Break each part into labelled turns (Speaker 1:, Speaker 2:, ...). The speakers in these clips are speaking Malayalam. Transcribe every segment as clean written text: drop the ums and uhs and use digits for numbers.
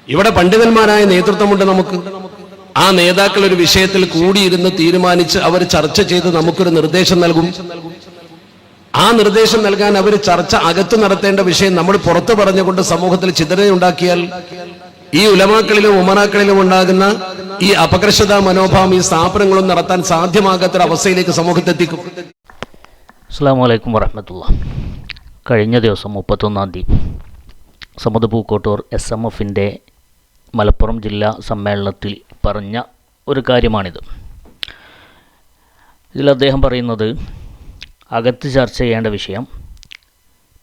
Speaker 1: ഇവിടെ പണ്ഡിതന്മാരായ നേതൃത്വമുണ്ട് നമുക്ക്. ആ നേതാക്കൾ ഒരു വിഷയത്തിൽ കൂടിയിരുന്ന് തീരുമാനിച്ച് അവർ ചർച്ച ചെയ്ത് നമുക്കൊരു നിർദ്ദേശം നൽകും. ആ നിർദ്ദേശം നൽകാൻ അവർ ചർച്ച അകത്ത് നടത്തേണ്ട വിഷയം നമ്മൾ പുറത്തു പറഞ്ഞുകൊണ്ട് സമൂഹത്തിൽ ചിതറയുണ്ടാക്കിയാൽ ഈ ഉലമാക്കളിലും ഉമറാക്കളിലും ഉണ്ടാകുന്ന ഈ അപകർഷതാ മനോഭാവം ഈ സ്ഥാപനങ്ങളും നടത്താൻ സാധ്യമാകാത്തൊരവസ്ഥയിലേക്ക് സമൂഹത്തെത്തിക്കും.
Speaker 2: അസ്സലാമു അലൈക്കും വറഹ്മത്തുള്ളാഹി. കഴിഞ്ഞ ദിവസം 31-ാം തീയതി സമദ് പൂക്കോട്ടൂർ SMFൻ്റെ മലപ്പുറം ജില്ലാ സമ്മേളനത്തിൽ പറഞ്ഞ ഒരു കാര്യമാണിത്. ഇതിൽ അദ്ദേഹം പറയുന്നത്, അകത്ത് ചർച്ച ചെയ്യേണ്ട വിഷയം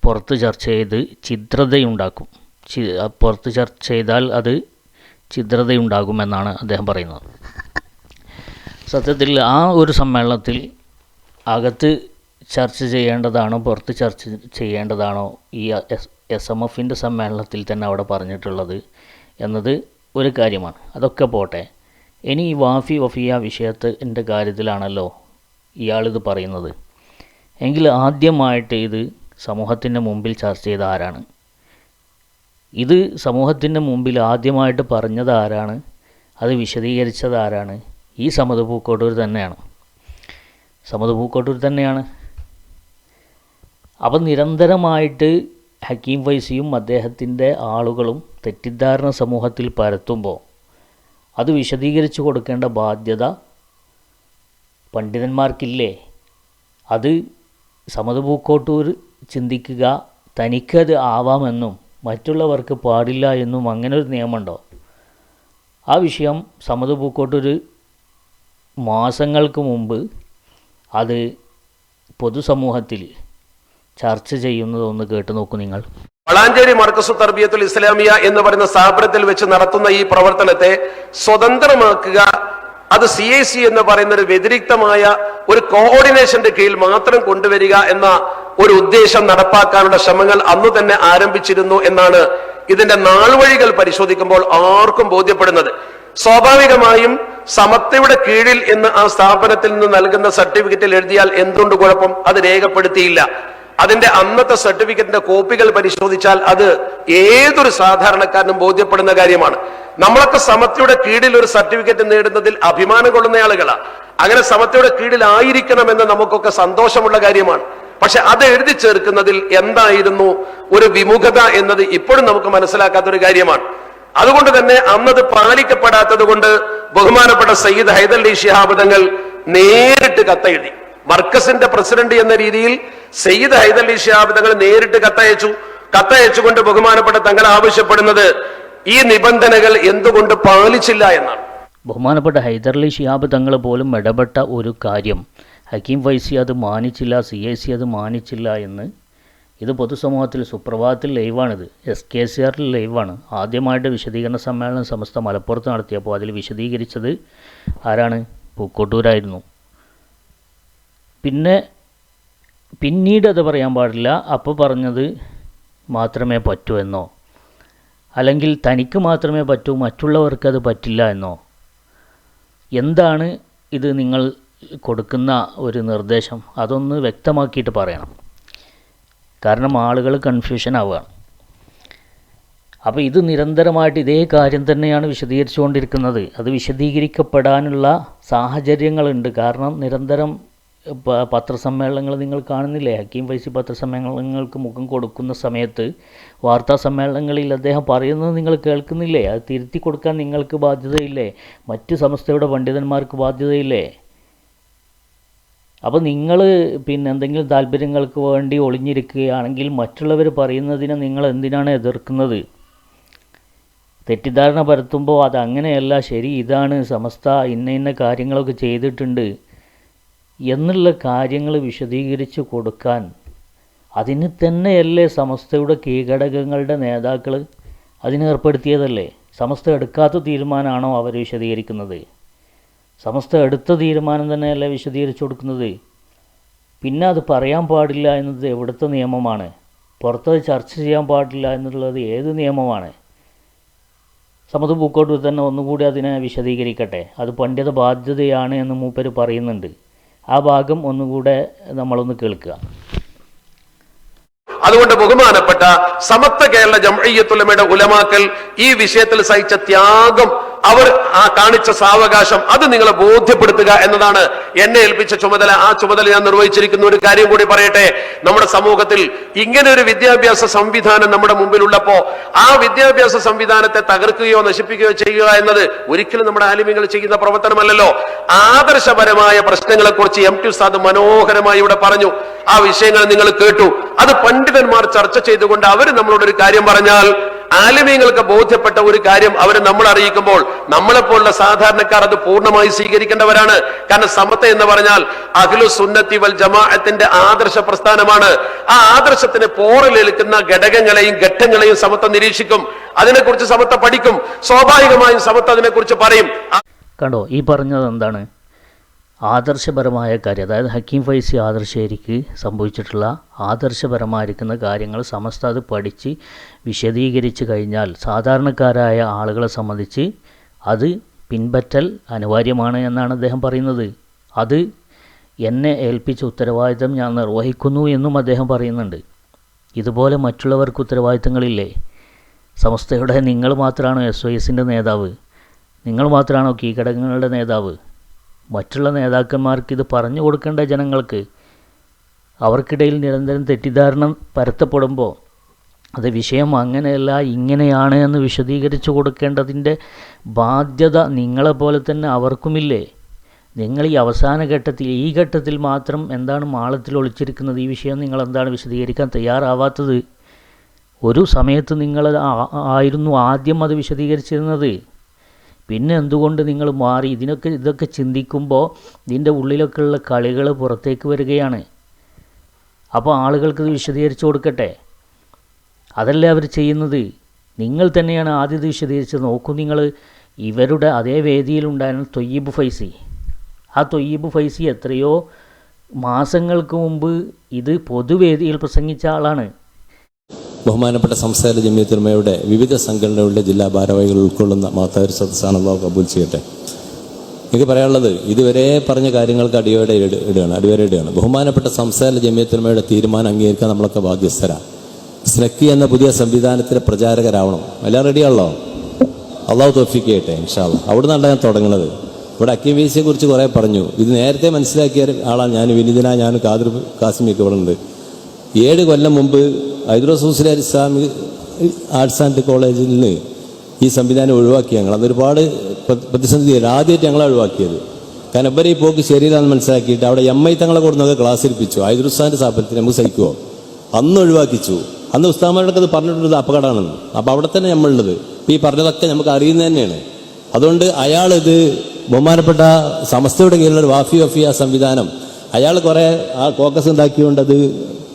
Speaker 2: പുറത്ത് ചർച്ച ചെയ്ത് ഛിദ്രതയുണ്ടാക്കും, പുറത്ത് ചർച്ച ചെയ്താൽ അത് ഛിദ്രതയുണ്ടാകുമെന്നാണ് അദ്ദേഹം പറയുന്നത്. സത്യത്തിൽ ആ ഒരു സമ്മേളനത്തിൽ അകത്ത് ചർച്ച ചെയ്യേണ്ടതാണോ പുറത്ത് ചർച്ച ചെയ്യേണ്ടതാണോ ഈ SMFൻ്റെ സമ്മേളനത്തിൽ തന്നെ അവിടെ പറഞ്ഞിട്ടുള്ളത് എന്നത് ഒരു കാര്യമാണ്. അതൊക്കെ പോട്ടെ, ഇനി ഈ വാഫി വഫിയ വിഷയത്തിൻ്റെ കാര്യത്തിലാണല്ലോ ഇയാളിത് പറയുന്നത് എങ്കിൽ ആദ്യമായിട്ട് ഇത് സമൂഹത്തിൻ്റെ മുമ്പിൽ ചർച്ച ചെയ്ത ആരാണ്? ഇത് സമൂഹത്തിൻ്റെ മുമ്പിൽ ആദ്യമായിട്ട് പറഞ്ഞത് ആരാണ്? അത് വിശദീകരിച്ചത് ആരാണ്? ഈ സമദ് പൂക്കോട്ടൂർ തന്നെയാണ്. സമദ് പൂക്കോട്ടൂർ തന്നെയാണ്. അപ്പം നിരന്തരമായിട്ട് ഹക്കീം ഫൈസിയും അദ്ദേഹത്തിൻ്റെ ആളുകളും തെറ്റിദ്ധാരണ സമൂഹത്തിൽ പരത്തുമ്പോൾ അത് വിശദീകരിച്ചു കൊടുക്കേണ്ട ബാധ്യത പണ്ഡിതന്മാർക്കില്ലേ? അത് സമദ് പൂക്കോട്ടൂർ ചിന്തിക്കുക തനിക്കത് ആവാമെന്നും മറ്റുള്ളവർക്ക് പാടില്ല എന്നും അങ്ങനെ ഒരു നിയമമുണ്ടോ? ആ വിഷയം സമദ് പൂക്കോട്ടൂർ മാസങ്ങൾക്ക് മുമ്പ് അത് പൊതുസമൂഹത്തിൽ ചർച്ച ചെയ്യുന്നത് ഒന്ന് കേട്ടു നോക്കൂ നിങ്ങൾ.
Speaker 1: വളാഞ്ചേരി മർക്കസു തർബിയത്തുൽ ഇസ്ലാമിയ എന്ന് പറയുന്ന സ്ഥാപനത്തിൽ വെച്ച് നടത്തുന്ന ഈ പ്രവർത്തനത്തെ സ്വതന്ത്രമാക്കുക, അത് CIC എന്ന് പറയുന്ന ഒരു വ്യതിരിക്തമായ ഒരു കോർഡിനേഷന്റെ കീഴിൽ മാത്രം കൊണ്ടുവരിക എന്ന ഒരു ഉദ്ദേശം നടപ്പാക്കാനുള്ള ശ്രമങ്ങൾ അന്നു തന്നെ ആരംഭിച്ചിരുന്നു എന്നാണ് ഇതിന്റെ നാൾവഴികൾ പരിശോധിക്കുമ്പോൾ ആർക്കും ബോധ്യപ്പെടുന്നത്. സ്വാഭാവികമായും സമത്വയുടെ കീഴിൽ എന്ന് ആ സ്ഥാപനത്തിൽ നിന്ന് നൽകുന്ന സർട്ടിഫിക്കറ്റിൽ എഴുതിയാൽ എന്തുകൊണ്ട് കുഴപ്പം? അത് രേഖപ്പെടുത്തിയില്ല. അതിന്റെ അന്നത്തെ സർട്ടിഫിക്കറ്റിന്റെ കോപ്പികൾ പരിശോധിച്ചാൽ അത് ഏതൊരു സാധാരണക്കാരനും ബോധ്യപ്പെടുന്ന കാര്യമാണ്. നമ്മളൊക്കെ സമത്വയുടെ കീഴിൽ ഒരു സർട്ടിഫിക്കറ്റ് നേടുന്നതിൽ അഭിമാനം കൊള്ളുന്ന ആളുകളാണ്. അങ്ങനെ സമത്വയുടെ കീഴിലായിരിക്കണമെന്ന് നമുക്കൊക്കെ സന്തോഷമുള്ള കാര്യമാണ്. പക്ഷെ അത് എഴുതി ചേർക്കുന്നതിൽ എന്തായിരുന്നു ഒരു വിമുഖത എന്നത് ഇപ്പോഴും നമുക്ക് മനസ്സിലാക്കാത്തൊരു കാര്യമാണ്. അതുകൊണ്ട് തന്നെ അന്നത് പാലിക്കപ്പെടാത്തത് കൊണ്ട് ബഹുമാനപ്പെട്ട സയ്യിദ് ഹൈദരലി ശിഹാബ് തങ്ങൾ നേരിട്ട് കത്തെഴുതി. മർക്കസിന്റെ പ്രസിഡന്റ് എന്ന രീതിയിൽ സയ്യിദ് ഹൈദരലി ശിഹാബ് തങ്ങൾ നേരിട്ട് കത്തയച്ചുകൊണ്ട് ബഹുമാനപ്പെട്ട തങ്ങൾ ആവശ്യപ്പെടുന്നത് ഈ നിബന്ധനകൾ എന്തുകൊണ്ട് പാലിച്ചില്ല എന്നാണ്.
Speaker 2: ബഹുമാനപ്പെട്ട ഹൈദരലി ശിഹാബ് തങ്ങൾ പോലും ഇടപെട്ട ഒരു കാര്യം ഹക്കീം ഫൈസി അത് മാനിച്ചില്ല, CIC അത് മാനിച്ചില്ല എന്ന് ഇത് പൊതുസമൂഹത്തിൽ സുപ്രഭാതത്തിൽ ലൈവാണിത്, SKCR ലൈവാണ്. ആദ്യമായിട്ട് വിശദീകരണ സമ്മേളനം സമസ്ത മലപ്പുറത്ത് നടത്തിയപ്പോൾ അതിൽ വിശദീകരിച്ചത് ആരാണ്? പൂക്കോട്ടൂരായിരുന്നു. പിന്നീട് അത് പറയാൻ പാടില്ല, അപ്പോൾ പറഞ്ഞത് മാത്രമേ പറ്റൂ എന്നോ അല്ലെങ്കിൽ തനിക്ക് മാത്രമേ പറ്റൂ മറ്റുള്ളവർക്ക് അത് പറ്റില്ല എന്നോ, എന്താണ് ഇത് നിങ്ങൾ കൊടുക്കുന്ന ഒരു നിർദ്ദേശം? അതൊന്ന് വ്യക്തമാക്കിയിട്ട് പറയണം. കാരണം ആളുകൾ കൺഫ്യൂഷൻ ആവുകയാണ്. അപ്പോൾ ഇത് നിരന്തരമായിട്ട് ഇതേ കാര്യം തന്നെയാണ് വിശദീകരിച്ചുകൊണ്ടിരിക്കുന്നത്. അത് വിശദീകരിക്കപ്പെടാനുള്ള സാഹചര്യങ്ങളുണ്ട്. കാരണം നിരന്തരം പത്രസമ്മേളനങ്ങൾ നിങ്ങൾ കാണുന്നില്ലേ? ഹക്കീം ഫൈസി പത്രസമ്മേളനങ്ങൾക്ക് മുഖം കൊടുക്കുന്ന സമയത്ത് വാർത്താ സമ്മേളനങ്ങളിൽ അദ്ദേഹം പറയുന്നത് നിങ്ങൾ കേൾക്കുന്നില്ലേ? അത് തിരുത്തി കൊടുക്കാൻ നിങ്ങൾക്ക് ബാധ്യതയില്ലേ? മറ്റ് സംസ്ഥയുടെ പണ്ഡിതന്മാർക്ക് ബാധ്യതയില്ലേ? അപ്പോൾ നിങ്ങൾ എന്തെങ്കിലും താല്പര്യങ്ങൾക്ക് വേണ്ടി ഒളിഞ്ഞിരിക്കുകയാണെങ്കിൽ മറ്റുള്ളവർ പറയുന്നതിനെ നിങ്ങൾ എന്തിനാണ് എതിർക്കുന്നത്? തെറ്റിദ്ധാരണ പരത്തുമ്പോൾ അത് അങ്ങനെയല്ല, ശരി, ഇതാണ് സമസ്ത ഇന്ന കാര്യങ്ങളൊക്കെ ചെയ്തിട്ടുണ്ട് എന്നുള്ള കാര്യങ്ങൾ വിശദീകരിച്ച് കൊടുക്കാൻ അതിന് തന്നെയല്ലേ സമസ്തയുടെ കീഴ്ഘടകങ്ങളുടെ നേതാക്കൾ അതിനേർപ്പെടുത്തിയതല്ലേ? സമസ്ത എടുക്കാത്ത തീരുമാനമാണോ അവർ വിശദീകരിക്കുന്നത്? സമസ്ത എടുത്ത തീരുമാനം തന്നെയല്ലേ വിശദീകരിച്ചു കൊടുക്കുന്നത്? പിന്നെ അത് പറയാൻ പാടില്ല എന്നത് എവിടുത്തെ നിയമമാണ്? പുറത്തത് ചർച്ച ചെയ്യാൻ പാടില്ല എന്നുള്ളത് ഏത് നിയമമാണ്? സമദ് പൂക്കോട്ടൂർ തന്നെ ഒന്നുകൂടി അതിനെ വിശദീകരിക്കട്ടെ. അത് പണ്ഡിത ബാധ്യതയാണ് എന്ന് മൂപ്പര് പറയുന്നുണ്ട്. ആ ഭാഗം ഒന്നുകൂടെ നമ്മളൊന്ന് കേൾക്കുക.
Speaker 1: അതുകൊണ്ട് ബഹുമാനപ്പെട്ട സമത്വ കേരള ജംഇയ്യത്തുൽ ഉലമാക്കൾ ഈ വിഷയത്തിൽ സഹിച്ച ത്യാഗം, അവർ കാണിച്ച സാവകാശം, അത് നിങ്ങളെ ബോധ്യപ്പെടുത്തുക എന്നതാണ് എന്നെ ഏൽപ്പിച്ച ചുമതല. ആ ചുമതല ഞാൻ നിർവഹിച്ചിരിക്കുന്ന. ഒരു കാര്യം കൂടി പറയട്ടെ, നമ്മുടെ സമൂഹത്തിൽ ഇങ്ങനെ ഒരു വിദ്യാഭ്യാസ സംവിധാനം നമ്മുടെ മുമ്പിലുള്ളപ്പോ ആ വിദ്യാഭ്യാസ സംവിധാനത്തെ തകർക്കുകയോ നശിപ്പിക്കുകയോ ചെയ്യുക എന്നത് ഒരിക്കലും നമ്മുടെ ആലിമ്യങ്ങൾ ചെയ്യുന്ന പ്രവർത്തനമല്ലല്ലോ. ആദർശപരമായ പ്രശ്നങ്ങളെ കുറിച്ച് എം ടി ഉസ്താദ് മനോഹരമായി ഇവിടെ പറഞ്ഞു. ആ വിഷയങ്ങൾ നിങ്ങൾ കേട്ടു. അത് പണ്ഡിതന്മാർ ചർച്ച ചെയ്തുകൊണ്ട് അവർ നമ്മളോട് ഒരു കാര്യം പറഞ്ഞാൽ, ആലിമീങ്ങൾക്ക് ബോധ്യപ്പെട്ട ഒരു കാര്യം അവർ നമ്മൾ അറിയിക്കുമ്പോൾ നമ്മളെപ്പോലുള്ള സാധാരണക്കാർ അത് പൂർണ്ണമായി സ്വീകരിക്കേണ്ടവരാണ്. കാരണം സമത്വ എന്ന് പറഞ്ഞാൽ അഹ്ലു സുന്നത്തി വൽ ജമാഅത്തിന്റെ ആദർശ പ്രസ്ഥാനമാണ്. ആ ആദർശത്തിന് പോറലേൽക്കുന്ന ഘടകങ്ങളെയും ഘട്ടങ്ങളെയും സമത്വ നിരീക്ഷിക്കും. അതിനെക്കുറിച്ച് സമത്വ പഠിക്കും. സ്വാഭാവികമായും സമത്വ അതിനെക്കുറിച്ച് പറയും.
Speaker 2: കണ്ടോ, ഈ പറഞ്ഞത് എന്താണ്? ആദർശപരമായ കാര്യം, അതായത് ഹക്കീം ഫൈസി ആദർശേരിക്ക് സംഭവിച്ചിട്ടുള്ള ആദർശപരമായിരിക്കുന്ന കാര്യങ്ങൾ സമസ്ത അത് പഠിച്ച് വിശദീകരിച്ച് കഴിഞ്ഞാൽ സാധാരണക്കാരായ ആളുകളെ സംബന്ധിച്ച് അത് പിൻപറ്റൽ അനിവാര്യമാണ് എന്നാണ് അദ്ദേഹം പറയുന്നത്. അത് എന്നെ ഏൽപ്പിച്ച ഉത്തരവാദിത്തം ഞാൻ നിർവഹിക്കുന്നു എന്നും അദ്ദേഹം പറയുന്നുണ്ട്. ഇതുപോലെ മറ്റുള്ളവർക്ക് ഉത്തരവാദിത്തങ്ങളില്ലേ? സമസ്തയുടെ നിങ്ങൾ മാത്രമാണോ SYSൻ്റെ നേതാവ്? നിങ്ങൾ മാത്രമാണോ കീഴടങ്ങളുടെ നേതാവ്? മറ്റുള്ള നേതാക്കന്മാർക്ക് ഇത് പറഞ്ഞു കൊടുക്കേണ്ട ജനങ്ങൾക്ക്. അവർക്കിടയിൽ നിരന്തരം തെറ്റിദ്ധാരണ പരത്തപ്പെടുമ്പോൾ അത് വിഷയം അങ്ങനെയല്ല ഇങ്ങനെയാണ് എന്ന് വിശദീകരിച്ചു കൊടുക്കേണ്ടതിൻ്റെ ബാധ്യത നിങ്ങളെപ്പോലെ തന്നെ അവർക്കുമില്ലേ? നിങ്ങൾ ഈ അവസാന ഘട്ടത്തിൽ, ഈ ഘട്ടത്തിൽ മാത്രം എന്താണ് മാളത്തിൽ ഒളിച്ചിരിക്കുന്നത്? ഈ വിഷയം നിങ്ങൾ എന്താണ് വിശദീകരിക്കാൻ തയ്യാറാവാത്തത്? ഒരു സമയത്ത് നിങ്ങൾ ആയിരുന്നു ആദ്യം അത് വിശദീകരിച്ചിരുന്നത്. പിന്നെ എന്തുകൊണ്ട് നിങ്ങൾ മാറി? ഇതൊക്കെ ചിന്തിക്കുമ്പോൾ ഇതിൻ്റെ ഉള്ളിലൊക്കെയുള്ള കളികൾ പുറത്തേക്ക് വരികയാണ്. അപ്പോൾ ആളുകൾക്ക് ഇത് വിശദീകരിച്ചു കൊടുക്കട്ടെ. അതല്ലേ അവർ ചെയ്യുന്നത്. നിങ്ങൾ തന്നെയാണ് ആദ്യം ഇത് വിശദീകരിച്ചത്. നോക്കൂ, നിങ്ങൾ ഇവരുടെ അതേ വേദിയിലുണ്ടായിരുന്ന തൊയ്യിബ് ഫൈസി, ആ തൊയ്യിബ് ഫൈസി എത്രയോ മാസങ്ങൾക്ക് മുമ്പ് ഇത് പൊതുവേദിയിൽ പ്രസംഗിച്ച ആളാണ്.
Speaker 3: ബഹുമാനപ്പെട്ട സംസ്ഥാന ജമിയത്തുലമയുടെ വിവിധ സംഘടനകളുടെ ജില്ലാ ഭാരവാഹികൾ ഉൾക്കൊള്ളുന്ന മഹത്തായ സദസ്സാണ്. അല്ലാഹു കബൂൽ ചെയ്യട്ടെ. എനിക്ക് പറയാനുള്ളത്, ഇതുവരെ പറഞ്ഞ കാര്യങ്ങൾക്ക് അടിവരയിടുകയാണ്. ബഹുമാനപ്പെട്ട സംസ്ഥാന ജമിയത്തുലമയുടെ തീരുമാനം അംഗീകരിക്കാൻ നമ്മളൊക്കെ ബാധ്യസ്ഥരാണ്. സ്നക്കി എന്ന പുതിയ സംവിധാനത്തിലെ പ്രചാരകരാവണം. എല്ലാം റെഡിയാണല്ലോ? അള്ളാഹു തൗഫീഖ് ചെയ്യട്ടെ ഇൻഷാ അല്ലാഹ്. അവിടെ നിന്നാണ് ഞാൻ തുടങ്ങുന്നത്. ഇവിടെ ഹക്കീം ഫൈസിയെ കുറിച്ച് കുറേ പറഞ്ഞു. ഇത് നേരത്തെ മനസ്സിലാക്കിയ ആളാണ് ഞാൻ. വിനീതന, ഞാൻ ഖാദിർ കാസിമിയൊക്കെ ഇവിടെ ഉണ്ട്. 7 കൊല്ലം മുമ്പ് ഹൈദ്രോസൂസിലാർ ഇസ്ലാമിക് ആർട്സ് ആൻഡ് കോളേജിൽ നിന്ന് ഈ സംവിധാനം ഒഴിവാക്കി. ഞങ്ങൾ അതൊരുപാട് പ്രതിസന്ധിയായിരുന്നു. ആദ്യമായിട്ട് ഞങ്ങളെ ഒഴിവാക്കിയത്. കാരണം ഇവരെ ഈ പോക്ക് ശരിയിലാണെന്ന് മനസ്സിലാക്കിയിട്ട് അവിടെ MI തങ്ങളെ കൊടുത്തൊക്കെ ക്ലാസ് എടുപ്പിച്ചു. ഹൈദ്രോസാൻ്റെ സ്ഥാപനത്തിൽ നമുക്ക് സഹിക്കുമോ? അന്ന് ഒഴിവാക്കിച്ചു. അന്ന് ഉസ്താദന്മാരൊക്കെ അത് പറഞ്ഞിട്ടുള്ളത് അപകടമാണെന്ന്. അപ്പോൾ അവിടെ തന്നെ നമ്മളുള്ളത്. ഈ പറഞ്ഞതൊക്കെ നമുക്ക് അറിയുന്നത് തന്നെയാണ്. അതുകൊണ്ട് അയാളിത് ബഹുമാനപ്പെട്ട സമസ്തയുടെ കീഴിലുള്ള വാഫി വഫിയ സംവിധാനം അയാൾ കുറേ ആ കോക്കസ് ഉണ്ടാക്കിക്കൊണ്ട് അത്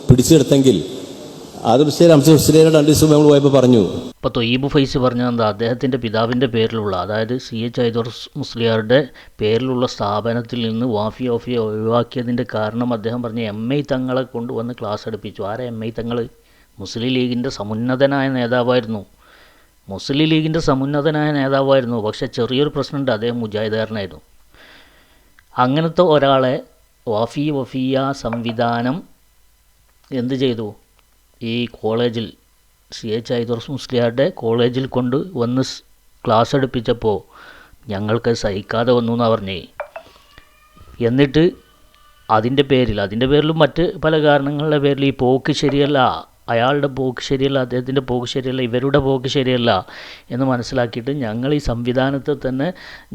Speaker 3: പിടിച്ചെടുത്തെങ്കിൽ അത് രണ്ട് ദിവസം നമ്മൾ പോയപ്പോൾ പറഞ്ഞു.
Speaker 2: ഇപ്പോൾ തൊയ്യിബ് ഫൈസി പറഞ്ഞത് എന്താ? അദ്ദേഹത്തിൻ്റെ പിതാവിൻ്റെ പേരിലുള്ള, അതായത് CH ഹൈദർ മുസ്ലിയാരുടെ പേരിലുള്ള സ്ഥാപനത്തിൽ നിന്ന് വാഫി വഫിയ ഒഴിവാക്കിയതിൻ്റെ കാരണം അദ്ദേഹം പറഞ്ഞ MI തങ്ങളെ കൊണ്ടുവന്ന് ക്ലാസ് എടുപ്പിച്ചു. ആരെ MI തങ്ങൾ? മുസ്ലിം ലീഗിൻ്റെ സമുന്നതനായ നേതാവായിരുന്നു. മുസ്ലിം ലീഗിൻ്റെ സമുന്നതനായ നേതാവായിരുന്നു. പക്ഷേ ചെറിയൊരു പ്രശ്നമുണ്ട്, അദ്ദേഹം മുജാഹിദുകാരനായിരുന്നു. അങ്ങനത്തെ ഒരാളെ വാഫി വഫിയ സംവിധാനം എന്ത് ചെയ്തു? ഈ കോളേജിൽ CH ഹൈദർ മുസ്ലിയാരുടെ കോളേജിൽ കൊണ്ട് വന്ന് ക്ലാസ് എടുപ്പിച്ചപ്പോൾ ഞങ്ങൾക്ക് സഹിക്കാതെ വന്നു എന്നാണ് പറഞ്ഞേ. എന്നിട്ട് അതിൻ്റെ പേരിലും മറ്റ് പല കാരണങ്ങളുടെ പേരിൽ ഈ പോക്ക് ശരിയല്ല, അയാളുടെ പോക്ക് ശരിയല്ല, അദ്ദേഹത്തിൻ്റെ പോക്ക് ശരിയല്ല, ഇവരുടെ പോക്ക് ശരിയല്ല എന്ന് മനസ്സിലാക്കിയിട്ട് ഞങ്ങൾ ഈ സംവിധാനത്തെ തന്നെ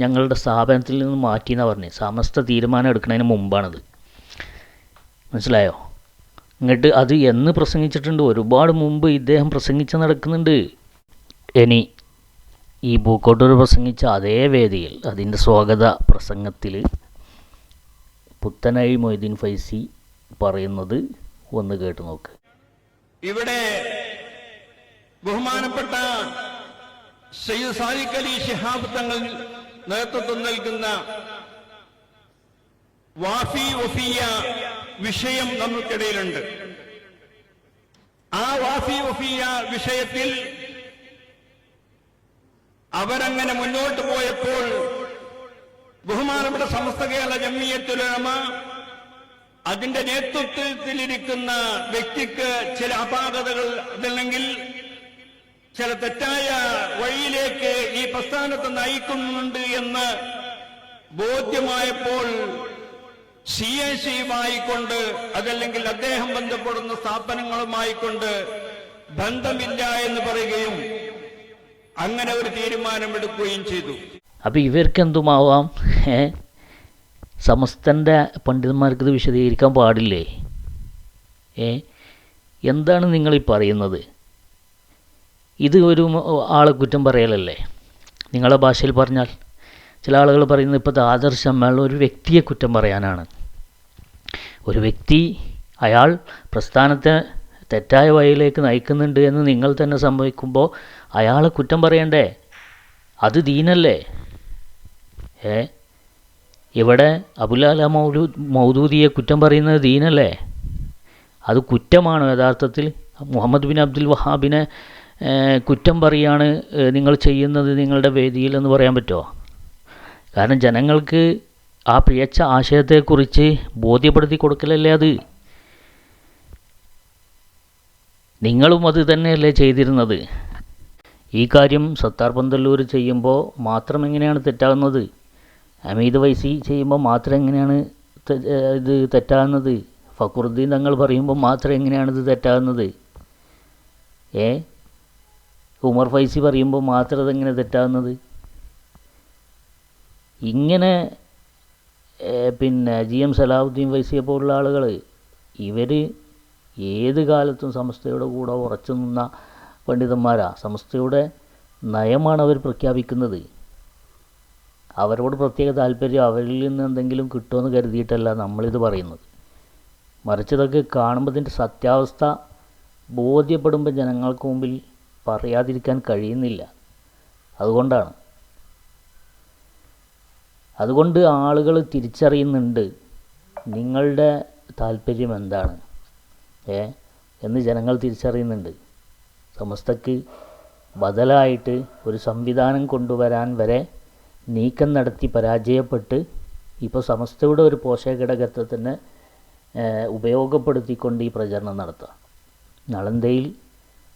Speaker 2: ഞങ്ങളുടെ സ്ഥാപനത്തിൽ നിന്ന് മാറ്റിയെന്നാണ് പറഞ്ഞത്. സമസ്ത തീരുമാനം എടുക്കുന്നതിന് മുമ്പാണത്. മനസ്സിലായോ? എന്നിട്ട് അത് എന്ന് പ്രസംഗിച്ചിട്ടുണ്ട്? ഒരുപാട് മുമ്പ് ഇദ്ദേഹം പ്രസംഗിച്ച് നടക്കുന്നുണ്ട്. ഇനി ഈ പൂക്കോട്ടൂർ പ്രസംഗിച്ച അതേ വേദിയിൽ അതിൻ്റെ സ്വാഗത പ്രസംഗത്തിൽ പുത്തനായി മൊയ്തീൻ ഫൈസി പറയുന്നത് ഒന്ന് കേട്ട് നോക്ക്.
Speaker 4: ഇവിടെ ബഹുമാനപ്പെട്ട സയ്യിദ് സാദിഖ് അലി ശിഹാബ് തങ്ങൾ നേതൃത്വം നൽകുന്ന വാഫി വഫിയ വിഷയം നമുക്കിടയിലുണ്ട്. ആ വാഫി വഫിയ വിഷയത്തിൽ അവരങ്ങനെ മുന്നോട്ട് പോയപ്പോൾ ബഹുമാനപ്പെട്ട സമസ്ത കേരള ജംഇയ്യത്തുൽ ഉലമ അതിന്റെ നേതൃത്വത്തിലിരിക്കുന്ന വ്യക്തിക്ക് ചില അപാകതകൾ അതല്ലെങ്കിൽ ചില തെറ്റായ വഴിയിലേക്ക് ഈ പ്രസ്ഥാനത്തെ നയിക്കുന്നുണ്ട് എന്ന് ബോധ്യമായപ്പോൾ CAC-യുമായിക്കൊണ്ട് അതല്ലെങ്കിൽ അദ്ദേഹം ബന്ധപ്പെടുന്ന സ്ഥാപനങ്ങളുമായിക്കൊണ്ട് ബന്ധമില്ല എന്ന് പറയുകയും അങ്ങനെ ഒരു തീരുമാനമെടുക്കുകയും ചെയ്തു.
Speaker 2: അപ്പോൾ ഇവർക്കെന്തുമാവാം, സമസ്തൻ്റെ പണ്ഡിതന്മാർക്ക് ഇത് വിശദീകരിക്കാൻ പാടില്ലേ? എന്താണ് നിങ്ങളീ പറയുന്നത്? ഇത് ഒരു ആളെ കുറ്റം പറയലല്ലേ? നിങ്ങളുടെ ഭാഷയിൽ പറഞ്ഞാൽ ചില ആളുകൾ പറയുന്നത് ഇപ്പോഴത്തെ ആദർശ സമ്മേളനം ഒരു വ്യക്തിയെ കുറ്റം പറയാനാണ്. ഒരു വ്യക്തി അയാൾ പ്രസ്ഥാനത്തെ തെറ്റായ വഴിയിലേക്ക് നയിക്കുന്നുണ്ട് എന്ന് നിങ്ങൾ തന്നെ സംഭവിക്കുമ്പോൾ അയാളെ കുറ്റം പറയണ്ടേ? അത് ദീനല്ലേ? ഇവിടെ അബുലാല മൗദൂദിയെ കുറ്റം പറയുന്നത് ദീനല്ലേ? അത് കുറ്റമാണോ യഥാർത്ഥത്തിൽ? മുഹമ്മദ് ബിൻ അബ്ദുൽ വഹാബിനെ കുറ്റം പറയാണ് നിങ്ങൾ ചെയ്യുന്നത് നിങ്ങളുടെ വേദിയിൽ എന്ന് പറയാൻ പറ്റുമോ? കാരണം ജനങ്ങൾക്ക് ആ പിഴച്ച ആശയത്തെക്കുറിച്ച് ബോധ്യപ്പെടുത്തി കൊടുക്കലല്ലേ അത്. നിങ്ങളും അത് തന്നെയല്ലേ ചെയ്തിരുന്നത്. ഈ കാര്യം സത്താർ പന്തല്ലൂർ ചെയ്യുമ്പോൾ മാത്രം എങ്ങനെയാണ് തെറ്റാകുന്നത്? ഹമീദ് വൈസി ചെയ്യുമ്പോൾ മാത്രം എങ്ങനെയാണ് ഇത് തെറ്റാകുന്നത്? ഫഖറുദ്ദീൻ തങ്ങൾ പറയുമ്പോൾ മാത്രം എങ്ങനെയാണ് ഇത് തെറ്റാകുന്നത്? ഉമർ ഫൈസി പറയുമ്പോൾ മാത്രം അതെങ്ങനെ തെറ്റാകുന്നത്? ഇങ്ങനെ പിന്നെ GM സലാഹുദ്ദീൻ വൈസിയെ പോലുള്ള ആളുകൾ ഇവർ ഏത് കാലത്തും സമസ്തയുടെ കൂടെ ഉറച്ചു നിന്ന പണ്ഡിതന്മാരാ. സമസ്തയുടെ നയമാണ് അവർ പ്രഖ്യാപിക്കുന്നത്. അവരോട് പ്രത്യേക താല്പര്യം അവരിൽ നിന്ന് എന്തെങ്കിലും കിട്ടുമെന്ന് കരുതിയിട്ടല്ല നമ്മളിത് പറയുന്നത്. മറിച്ച് ഇതൊക്കെ കാണുമ്പോൾ ഇതിൻ്റെ സത്യാവസ്ഥ ബോധ്യപ്പെടുമ്പോൾ ജനങ്ങൾക്ക് മുമ്പിൽ പറയാതിരിക്കാൻ കഴിയുന്നില്ല. അതുകൊണ്ട് ആളുകൾ തിരിച്ചറിയുന്നുണ്ട് നിങ്ങളുടെ താല്പര്യം എന്താണ് എന്ന് ജനങ്ങൾ തിരിച്ചറിയുന്നുണ്ട്. സമസ്തക്ക് ബദലായിട്ട് ഒരു സംവിധാനം കൊണ്ടുവരാൻ വരെ നീക്കം നടത്തി പരാജയപ്പെട്ട് ഇപ്പോൾ സമസ്തയുടെ ഒരു പോഷകഘടകത്തെ തന്നെ ഉപയോഗപ്പെടുത്തിക്കൊണ്ട് ഈ പ്രചരണം നടത്തുക. നളന്തയിൽ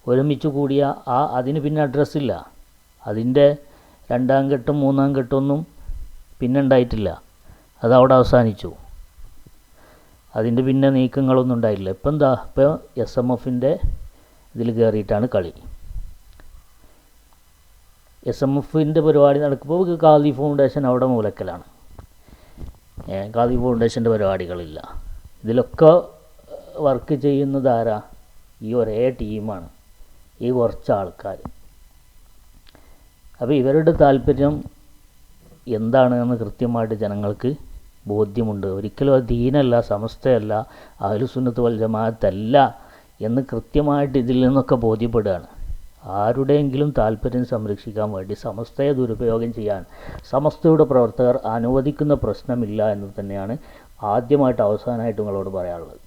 Speaker 2: ഒരുമിച്ച് കൂടിയ അതിന് പിന്നെ അഡ്രസ്സില്ല. അതിൻ്റെ രണ്ടാം ഘട്ടം മൂന്നാം ഘട്ടമൊന്നും പിന്നെ ഉണ്ടായിട്ടില്ല. അതവിടെ അവസാനിച്ചു. അതിൻ്റെ പിന്നെ നീക്കങ്ങളൊന്നും ഉണ്ടായില്ല. ഇപ്പോൾ SMFൻ്റെ ഇതിൽ കയറിയിട്ടാണ് കളി. SMFൻ്റെ പരിപാടി നടക്കുമ്പോൾ ഖാദി ഫൗണ്ടേഷൻ അവിടെ മൂലക്കലാണ്. ഖാദി ഫൗണ്ടേഷൻ്റെ പരിപാടികളില്ല. ഇതിലൊക്കെ വർക്ക് ചെയ്യുന്നത് ആരാ? ഈ ഒരേ ടീമാണ്, ഈ കുറച്ച് ആൾക്കാർ. അപ്പോൾ ഇവരുടെ താല്പര്യം എന്താണ് എന്ന് കൃത്യമായിട്ട് ജനങ്ങൾക്ക് ബോധ്യമുണ്ട്. ഒരിക്കലും അത് ദീനല്ല, സമസ്തയല്ല, അഹ്ലുസുന്നത്ത് വൽ ജമാഅത്തല്ല എന്ന് കൃത്യമായിട്ട് ഇതിൽ നിന്നൊക്കെ ബോധ്യപ്പെടുകയാണ്. ആരുടെയെങ്കിലും താല്പര്യം സംരക്ഷിക്കാൻ വേണ്ടി സമസ്തയെ ദുരുപയോഗം ചെയ്യാൻ സമസ്തയുടെ പ്രവർത്തകർ അനുവദിക്കുന്ന പ്രശ്നമില്ല എന്ന് തന്നെയാണ് ആദ്യമായിട്ട് അവസാനമായിട്ട് നിങ്ങളോട് പറയാനുള്ളത്.